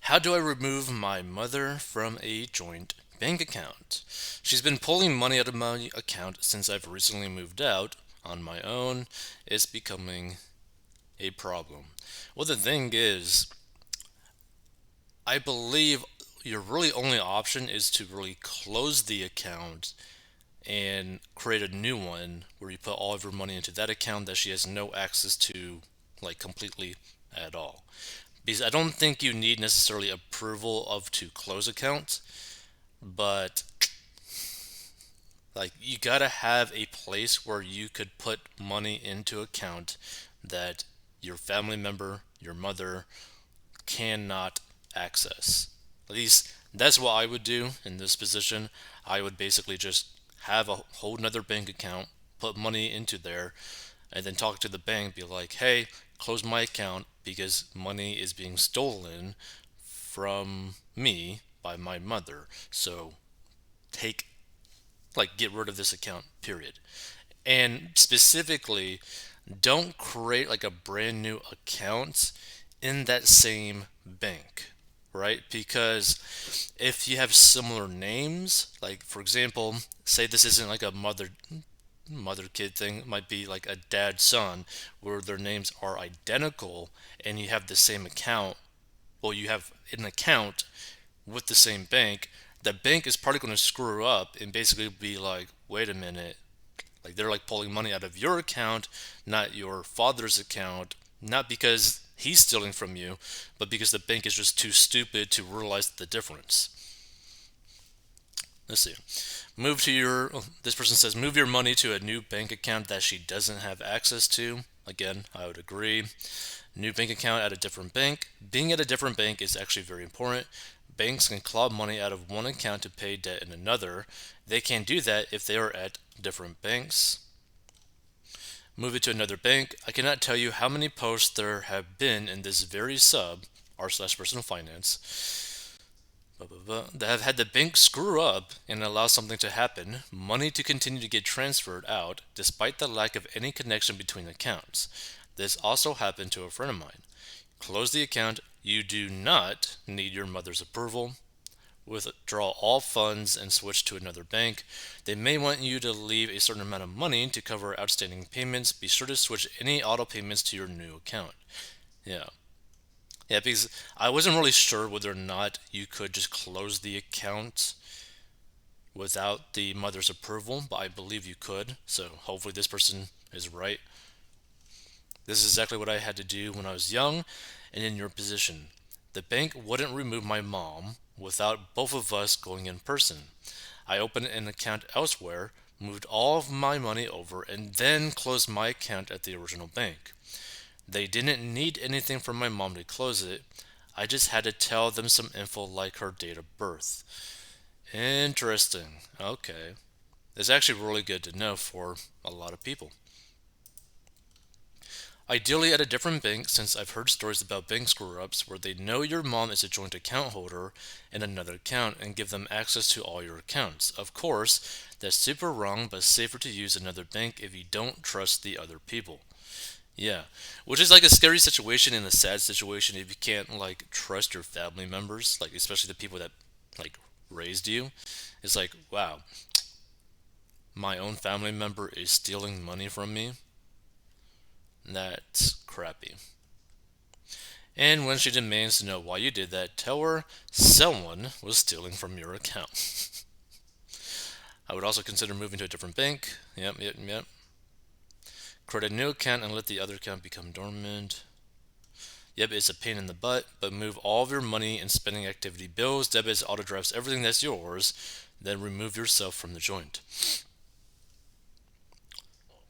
How do I remove my mother from a joint bank account? She's been pulling money out of my account since I've recently moved out on my own. It's becoming a problem. Well, the thing is, I believe your really only option is to really close the account and create a new one where you put all of your money into that account that she has no access to, like completely at all. Because I don't think you need necessarily approval of to close accounts, but like you gotta have a place where you could put money into account that your family member, your mother, cannot access. At least that's what I would do in this position. I would basically just have a whole nother bank account, put money into there, and then talk to the bank, be like, hey, close my account because money is being stolen from me by my mother. So take, like, get rid of this account, period. And specifically, don't create like a brand new account in that same bank, right? Because if you have similar names, like for example, say this isn't like a mother kid thing, it might be like a dad son where their names are identical and you have the same account. Well, you have an account with the same bank. The bank is probably going to screw up and basically be like, wait a minute, like they're like pulling money out of your account, not your father's account, not because he's stealing from you, but because the bank is just too stupid to realize the difference. Let's see. Move to your. This person says move your money to a new bank account that she doesn't have access to. Again, I would agree. New bank account at a different bank. Being at a different bank is actually very important. Banks can claw money out of one account to pay debt in another. They can do that if they are at different banks. Move it to another bank. I cannot tell you how many posts there have been in this very sub, r/personal finance, that have had the bank screw up and allow something to happen, money to continue to get transferred out despite the lack of any connection between accounts. This also happened to a friend of mine. Close the account. You do not need your mother's approval. Withdraw all funds and switch to another bank. They may want you to leave a certain amount of money to cover outstanding payments. Be sure to switch any auto payments to your new account. Yeah. Yeah, because I wasn't really sure whether or not you could just close the account without the mother's approval, but I believe you could. So hopefully this person is right. This is exactly what I had to do when I was young and in your position. The bank wouldn't remove my mom without both of us going in person. I opened an account elsewhere, moved all of my money over, and then closed my account at the original bank. They didn't need anything from my mom to close it. I just had to tell them some info like her date of birth. Interesting. Okay. It's actually really good to know for a lot of people. Ideally at a different bank, since I've heard stories about bank screw ups where they know your mom is a joint account holder in another account and give them access to all your accounts. Of course, that's super wrong, but safer to use another bank if you don't trust the other people. Yeah, which is like a scary situation and a sad situation if you can't like trust your family members, like especially the people that like raised you. It's like, wow, my own family member is stealing money from me. That's crappy. And when she demands to know why you did that, tell her someone was stealing from your account. I would also consider moving to a different bank. Yep, yep, yep. Create a new account and let the other account become dormant. Yep, it's a pain in the butt, but move all of your money and spending activity bills, debits, auto drafts, everything that's yours, then remove yourself from the joint.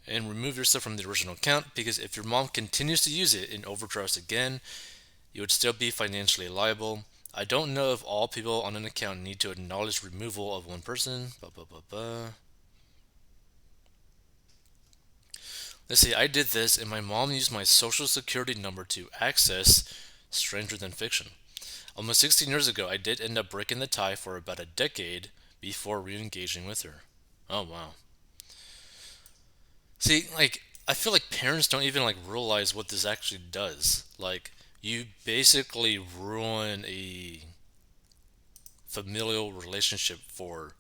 And remove yourself from the original account because if your mom continues to use it and overdrafts again, you would still be financially liable. I don't know if all people on an account need to acknowledge removal of one person. Blah, blah, blah, blah. Let's see, I did this and my mom used my social security number to access Stranger Than Fiction. Almost 16 years ago, I did end up breaking the tie for about a decade before re engaging with her. Oh, wow. See, like, I feel like parents don't even like realize what this actually does. Like, you basically ruin a familial relationship for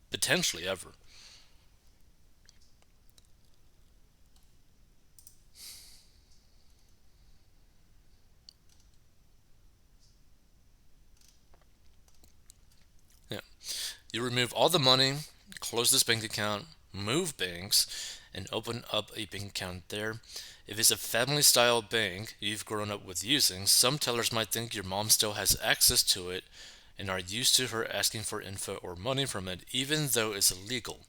potentially ever. Yeah. You remove all the money, close this bank account, move banks, and open up a bank account there. If it's a family style bank you've grown up with using, some tellers might think your mom still has access to it and are used to her asking for info or money from it, even though it's illegal.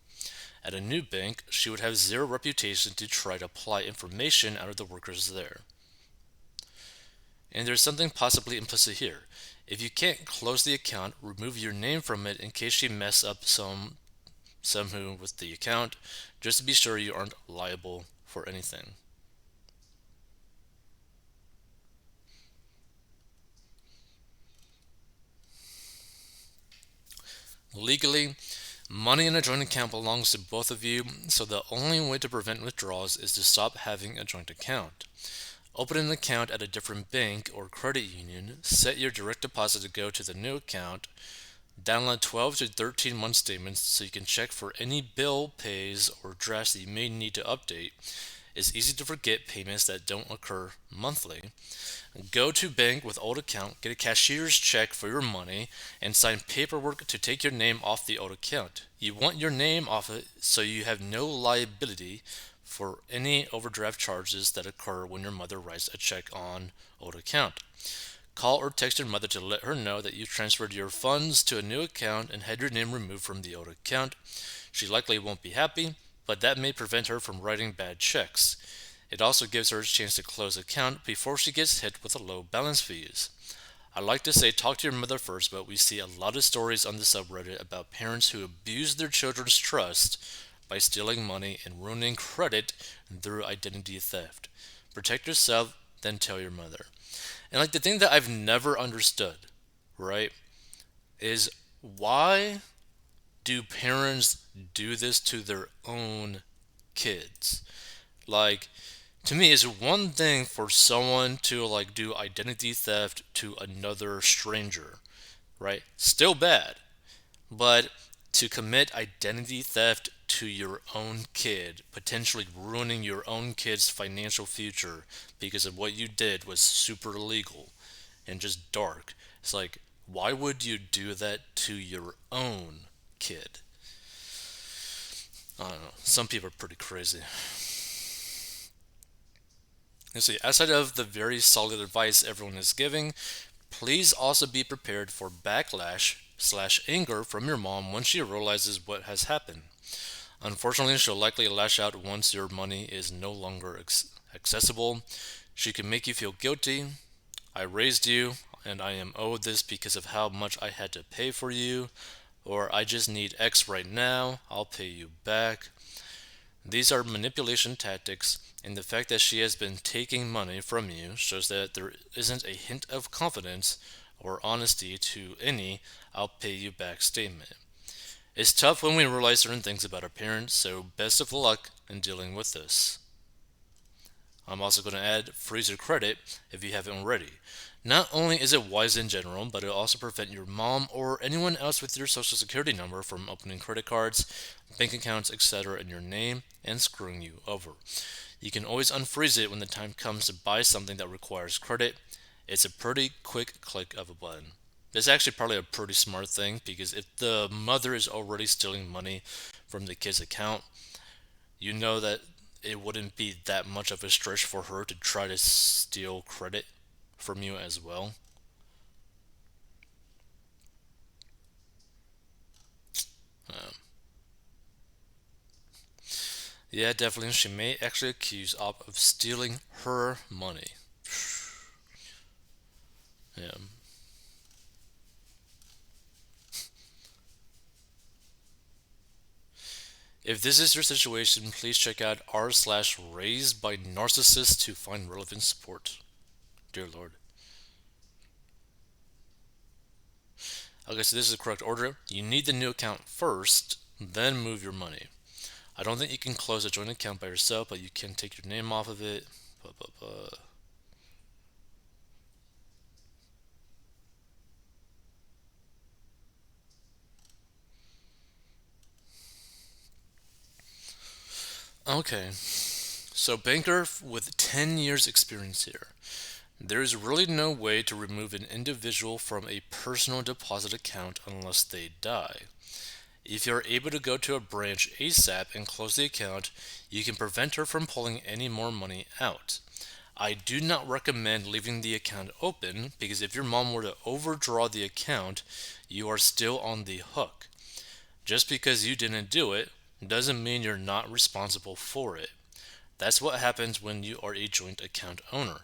At a new bank, she would have zero reputation to try to apply information out of the workers there. And there's something possibly implicit here. If you can't close the account, remove your name from it in case she mess up somehow with the account, just to be sure you aren't liable for anything. Legally, money in a joint account belongs to both of you, so the only way to prevent withdrawals is to stop having a joint account. Open an account at a different bank or credit union, set your direct deposit to go to the new account, download 12 to 13 month statements so you can check for any bill pays or drafts that you may need to update. It's easy to forget payments that don't occur monthly. Go to bank with old account, get a cashier's check for your money, and sign paperwork to take your name off the old account. You want your name off it so you have no liability for any overdraft charges that occur when your mother writes a check on old account. Call or text your mother to let her know that you transferred your funds to a new account and had your name removed from the old account. She likely won't be happy, but that may prevent her from writing bad checks. It also gives her a chance to close the account before she gets hit with a low balance fees. I like to say talk to your mother first, but we see a lot of stories on the subreddit about parents who abuse their children's trust by stealing money and ruining credit through identity theft. Protect yourself, then tell your mother. And like the thing that I've never understood, right, is why do parents do this to their own kids? Like, to me, it's one thing for someone to like do identity theft to another stranger, right? Still bad. But to commit identity theft to your own kid, potentially ruining your own kid's financial future because of what you did was super illegal and just dark. It's like, why would you do that to your own kid? I don't know. Some people are pretty crazy. You see, outside of the very solid advice everyone is giving, please also be prepared for backlash/anger from your mom when she realizes what has happened. Unfortunately, she'll likely lash out once your money is no longer accessible. She can make you feel guilty. I raised you, and I am owed this because of how much I had to pay for you. Or I just need X right now, I'll pay you back. These are manipulation tactics, and the fact that she has been taking money from you shows that there isn't a hint of confidence or honesty to any "I'll pay you back" statement. It's tough when we realize certain things about our parents, so best of luck in dealing with this. I'm also going to add freeze your credit if you haven't already. Not only is it wise in general, but it'll also prevent your mom or anyone else with your social security number from opening credit cards, bank accounts, etc. in your name and screwing you over. You can always unfreeze it when the time comes to buy something that requires credit. It's a pretty quick click of a button. It's actually probably a pretty smart thing because if the mother is already stealing money from the kid's account, you know that it wouldn't be that much of a stretch for her to try to steal credit from you as well. Um, yeah, definitely. She may actually accuse Op of stealing her money. Yeah. If this is your situation, please check out r/raised by narcissists to find relevant support. Dear Lord. Okay, so this is the correct order. You need the new account first, then move your money. I don't think you can close a joint account by yourself, but you can take your name off of it. Blah, blah, blah. Okay, so banker with 10 years experience here. There is really no way to remove an individual from a personal deposit account unless they die. If you're able to go to a branch ASAP and close the account, you can prevent her from pulling any more money out. I do not recommend leaving the account open because if your mom were to overdraw the account, you are still on the hook. Just because you didn't do it doesn't mean you're not responsible for it. That's what happens when you are a joint account owner.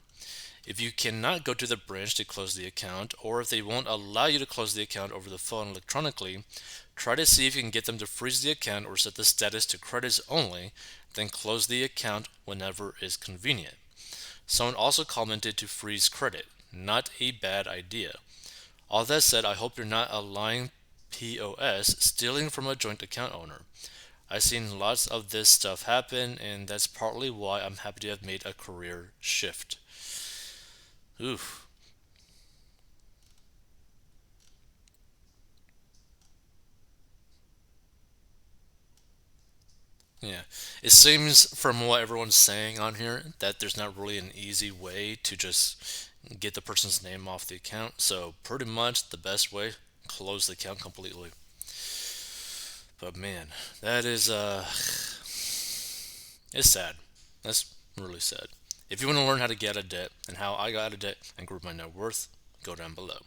If you cannot go to the branch to close the account, or if they won't allow you to close the account over the phone electronically, try to see if you can get them to freeze the account or set the status to credits only, then close the account whenever is convenient. Someone also commented to freeze credit. Not a bad idea. All that said, I hope you're not a lying POS stealing from a joint account owner. I've seen lots of this stuff happen, and that's partly why I'm happy to have made a career shift. Oof. Yeah. It seems from what everyone's saying on here that there's not really an easy way to just get the person's name off the account. So pretty much the best way, close the account completely. But man, that is it's sad. That's really sad. If you want to learn how to get out of debt and how I got out of debt and grew my net worth, go down below.